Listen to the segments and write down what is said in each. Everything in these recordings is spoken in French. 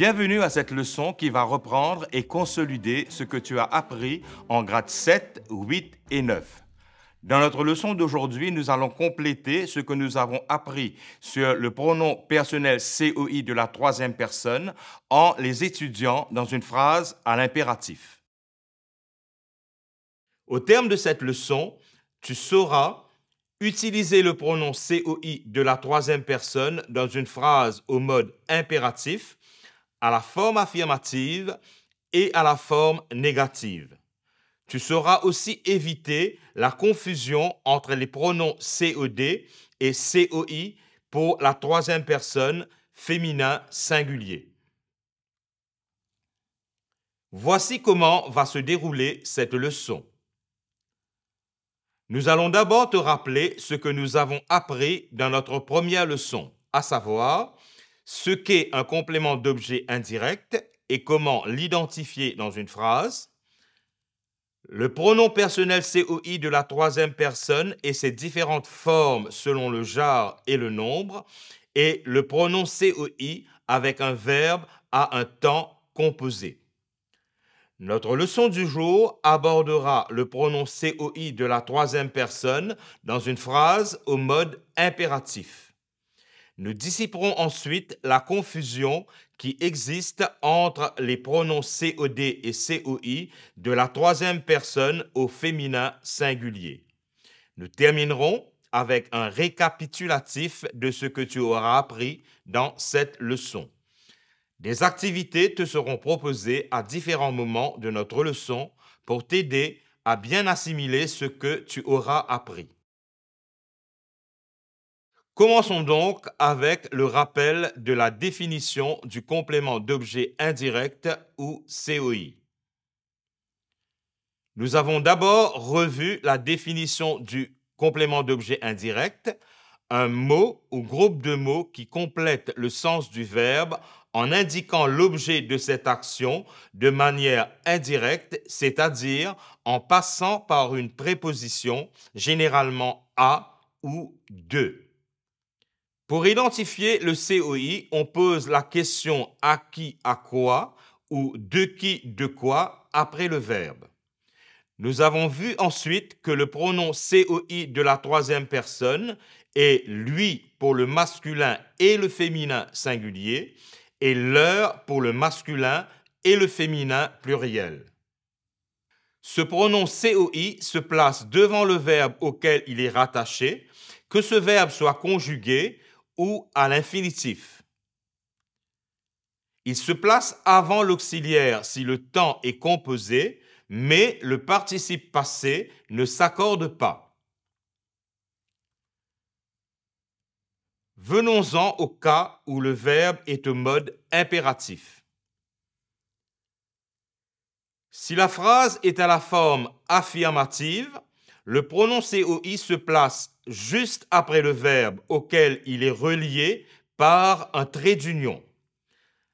Bienvenue à cette leçon qui va reprendre et consolider ce que tu as appris en grade 7, 8 et 9. Dans notre leçon d'aujourd'hui, nous allons compléter ce que nous avons appris sur le pronom personnel COI de la troisième personne en les étudiant dans une phrase à l'impératif. Au terme de cette leçon, tu sauras utiliser le pronom COI de la troisième personne dans une phrase au mode impératif, à la forme affirmative et à la forme négative. Tu sauras aussi éviter la confusion entre les pronoms COD et COI pour la troisième personne féminin singulier. Voici comment va se dérouler cette leçon. Nous allons d'abord te rappeler ce que nous avons appris dans notre première leçon, à savoir ce qu'est un complément d'objet indirect et comment l'identifier dans une phrase, le pronom personnel COI de la troisième personne et ses différentes formes selon le genre et le nombre, et le pronom COI avec un verbe à un temps composé. Notre leçon du jour abordera le pronom COI de la troisième personne dans une phrase au mode impératif. Nous dissiperons ensuite la confusion qui existe entre les pronoms COD et COI de la troisième personne au féminin singulier. Nous terminerons avec un récapitulatif de ce que tu auras appris dans cette leçon. Des activités te seront proposées à différents moments de notre leçon pour t'aider à bien assimiler ce que tu auras appris. Commençons donc avec le rappel de la définition du complément d'objet indirect ou COI. Nous avons d'abord revu la définition du complément d'objet indirect, un mot ou groupe de mots qui complète le sens du verbe en indiquant l'objet de cette action de manière indirecte, c'est-à-dire en passant par une préposition, généralement à ou de. Pour identifier le COI, on pose la question à qui, à quoi ou de qui, de quoi après le verbe. Nous avons vu ensuite que le pronom COI de la troisième personne est lui pour le masculin et le féminin singulier et leur pour le masculin et le féminin pluriel. Ce pronom COI se place devant le verbe auquel il est rattaché, que ce verbe soit conjugué ou à l'infinitif. Il se place avant l'auxiliaire si le temps est composé, mais le participe passé ne s'accorde pas. Venons-en au cas où le verbe est au mode impératif. Si la phrase est à la forme affirmative, le pronom COI se place juste après le verbe auquel il est relié par un trait d'union.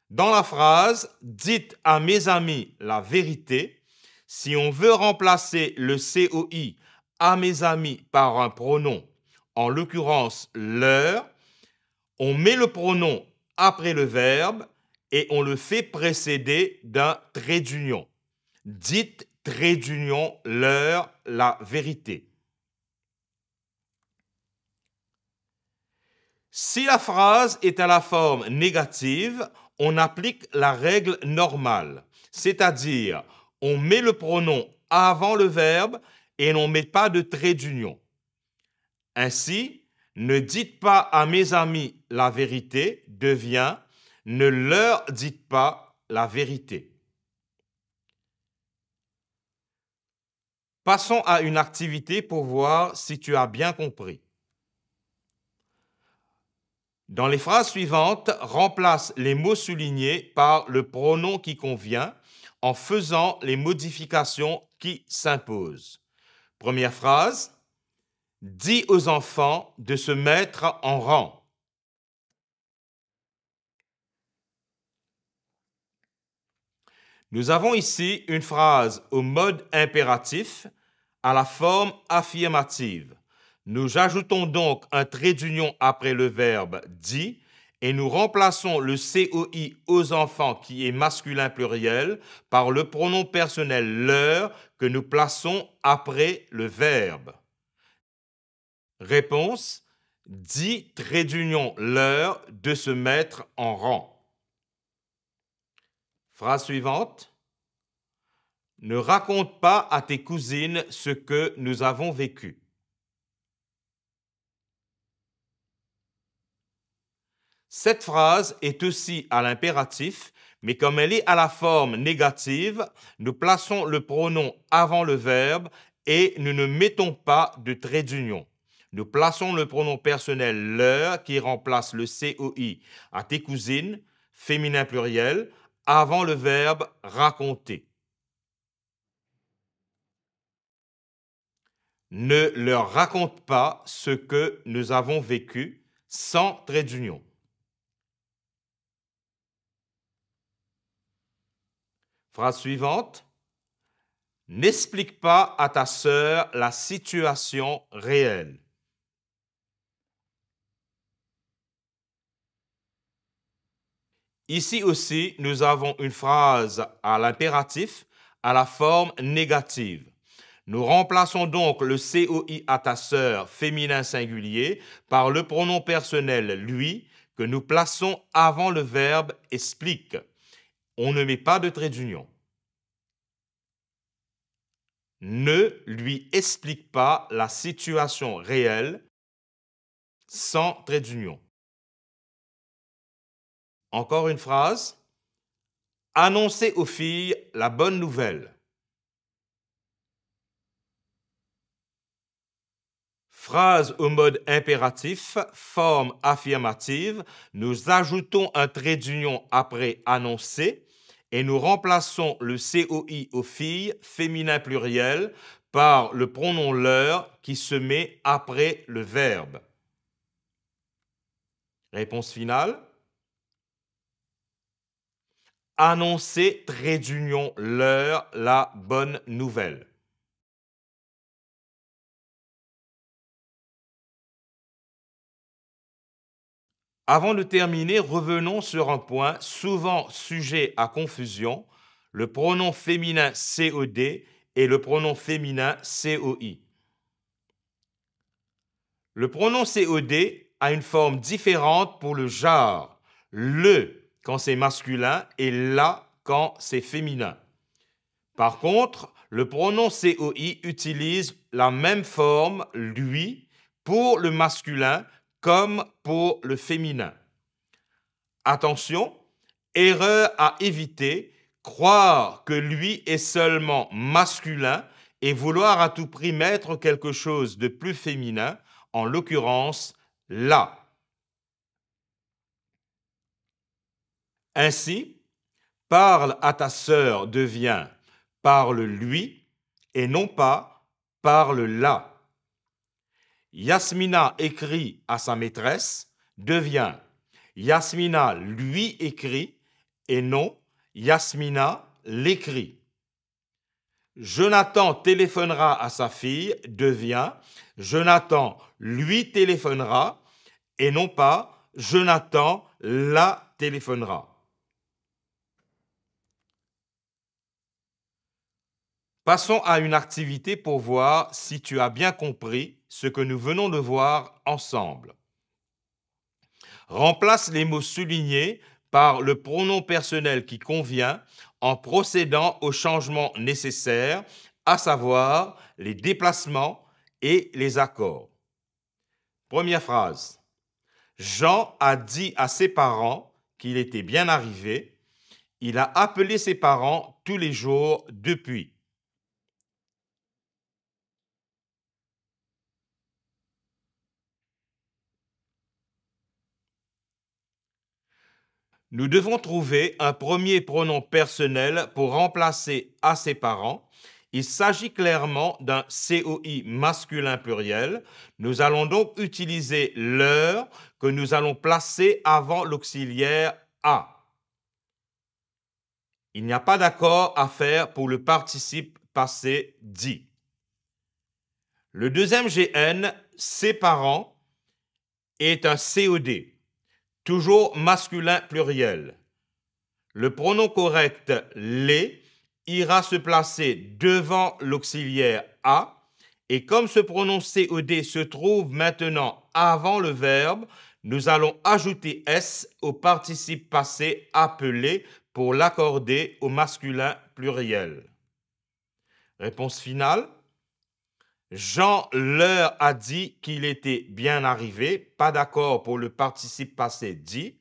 Dans la phrase « Dites à mes amis la vérité », si on veut remplacer le COI à mes amis par un pronom, en l'occurrence leur, on met le pronom après le verbe et on le fait précéder d'un trait d'union. Dites trait d'union leur la vérité. Si la phrase est à la forme négative, on applique la règle normale, c'est-à-dire on met le pronom avant le verbe et on ne met pas de trait d'union. Ainsi, ne dites pas à mes amis la vérité devient ne leur dites pas la vérité. Passons à une activité pour voir si tu as bien compris. Dans les phrases suivantes, remplace les mots soulignés par le pronom qui convient en faisant les modifications qui s'imposent. Première phrase, dis aux enfants de se mettre en rang. Nous avons ici une phrase au mode impératif à la forme affirmative. Nous ajoutons donc un trait d'union après le verbe « dit » et nous remplaçons le COI aux enfants qui est masculin pluriel par le pronom personnel leur que nous plaçons après le verbe. Réponse: dit trait d'union leur de se mettre en rang. Phrase suivante. Ne raconte pas à tes cousines ce que nous avons vécu. Cette phrase est aussi à l'impératif, mais comme elle est à la forme négative, nous plaçons le pronom avant le verbe et nous ne mettons pas de trait d'union. Nous plaçons le pronom personnel leur qui remplace le COI à tes cousines, féminin pluriel, avant le verbe raconter. Ne leur raconte pas ce que nous avons vécu sans trait d'union. Phrase suivante. N'explique pas à ta sœur la situation réelle. Ici aussi, nous avons une phrase à l'impératif à la forme négative. Nous remplaçons donc le COI à ta sœur féminin singulier par le pronom personnel lui que nous plaçons avant le verbe explique. On ne met pas de trait d'union. Ne lui explique pas la situation réelle sans trait d'union. Encore une phrase. Annoncez aux filles la bonne nouvelle. Phrase au mode impératif, forme affirmative, nous ajoutons un trait d'union après annoncer et nous remplaçons le COI aux filles, féminin pluriel, par le pronom leur qui se met après le verbe. Réponse finale. Annoncer trait d'union leur la bonne nouvelle. Avant de terminer, revenons sur un point souvent sujet à confusion, le pronom féminin COD et le pronom féminin COI. Le pronom COD a une forme différente pour le genre, le quand c'est masculin et la quand c'est féminin. Par contre, le pronom COI utilise la même forme, lui, pour le masculin comme pour le féminin. Attention, erreur à éviter, croire que lui est seulement masculin et vouloir à tout prix mettre quelque chose de plus féminin, en l'occurrence la. Ainsi, parle à ta sœur devient parle lui et non pas parle la. Yasmina écrit à sa maîtresse devient Yasmina lui écrit et non Yasmina l'écrit. Jonathan téléphonera à sa fille devient Jonathan lui téléphonera et non pas Jonathan la téléphonera. Passons à une activité pour voir si tu as bien compris ce que nous venons de voir ensemble. Remplace les mots soulignés par le pronom personnel qui convient en procédant aux changements nécessaires, à savoir les déplacements et les accords. Première phrase. Jean a dit à ses parents qu'il était bien arrivé. Il a appelé ses parents tous les jours depuis. Nous devons trouver un premier pronom personnel pour remplacer à ses parents. Il s'agit clairement d'un COI masculin pluriel. Nous allons donc utiliser leur que nous allons placer avant l'auxiliaire a. Il n'y a pas d'accord à faire pour le participe passé dit. Le deuxième GN, ses parents, est un COD. Toujours masculin pluriel. Le pronom correct les ira se placer devant l'auxiliaire a, et comme ce pronom COD se trouve maintenant avant le verbe, nous allons ajouter S au participe passé appelé pour l'accorder au masculin pluriel. Réponse finale. Jean leur a dit qu'il était bien arrivé, pas d'accord pour le participe passé dit.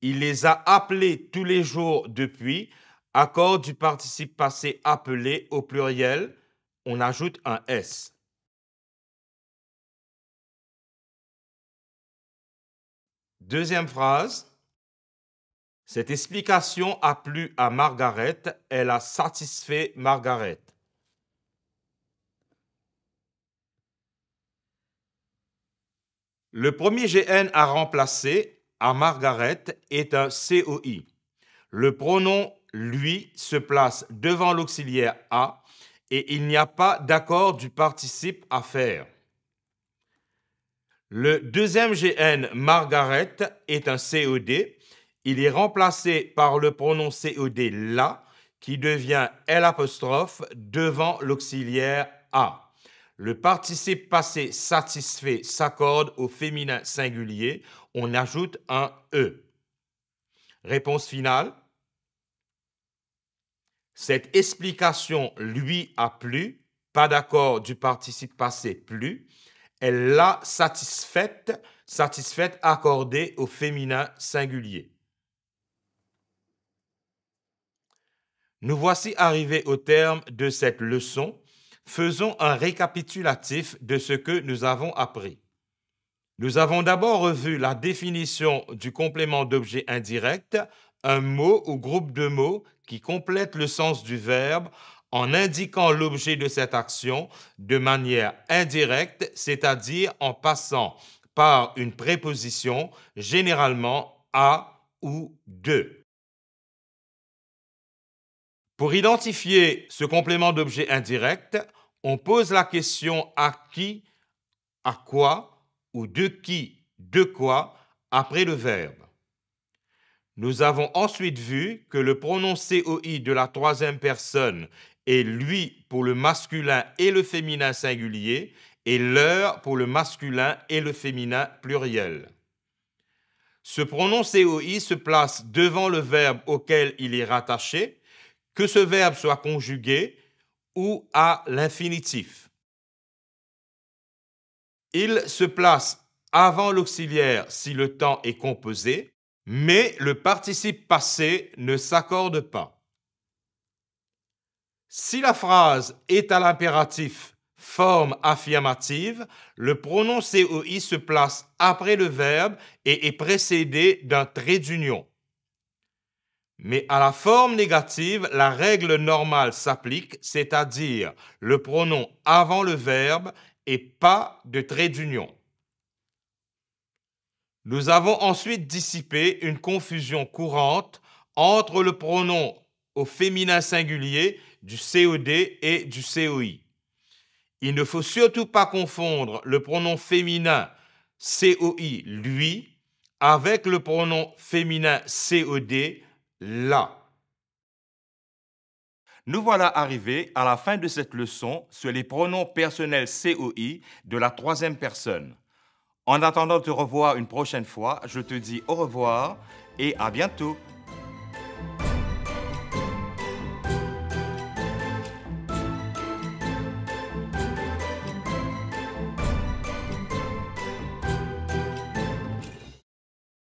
Il les a appelés tous les jours depuis, accord du participe passé appelé au pluriel, on ajoute un S. Deuxième phrase. Cette explication a plu à Margaret, elle a satisfait Margaret. Le premier GN à remplacer à Margaret est un COI. Le pronom lui se place devant l'auxiliaire a et il n'y a pas d'accord du participe à faire. Le deuxième GN Margaret est un COD. Il est remplacé par le pronom COD la qui devient L' devant l'auxiliaire a. Le participe passé satisfait s'accorde au féminin singulier. On ajoute un E. Réponse finale. Cette explication lui a plu, pas d'accord du participe passé plu. Elle l'a satisfaite, accordée au féminin singulier. Nous voici arrivés au terme de cette leçon. Faisons un récapitulatif de ce que nous avons appris. Nous avons d'abord revu la définition du complément d'objet indirect, un mot ou groupe de mots qui complète le sens du verbe en indiquant l'objet de cette action de manière indirecte, c'est-à-dire en passant par une préposition, généralement à ou de. Pour identifier ce complément d'objet indirect, on pose la question à qui, à quoi ou de qui, de quoi après le verbe. Nous avons ensuite vu que le pronom COI de la troisième personne est lui pour le masculin et le féminin singulier et leur pour le masculin et le féminin pluriel. Ce pronom COI se place devant le verbe auquel il est rattaché, que ce verbe soit conjugué ou à l'infinitif. Il se place avant l'auxiliaire si le temps est composé, mais le participe passé ne s'accorde pas. Si la phrase est à l'impératif forme affirmative, le pronom COI se place après le verbe et est précédé d'un trait d'union. Mais à la forme négative, la règle normale s'applique, c'est-à-dire le pronom avant le verbe et pas de trait d'union. Nous avons ensuite dissipé une confusion courante entre le pronom au féminin singulier du COD et du COI. Il ne faut surtout pas confondre le pronom féminin COI lui avec le pronom féminin COD là. Nous voilà arrivés à la fin de cette leçon sur les pronoms personnels COI de la troisième personne. En attendant de te revoir une prochaine fois, je te dis au revoir et à bientôt.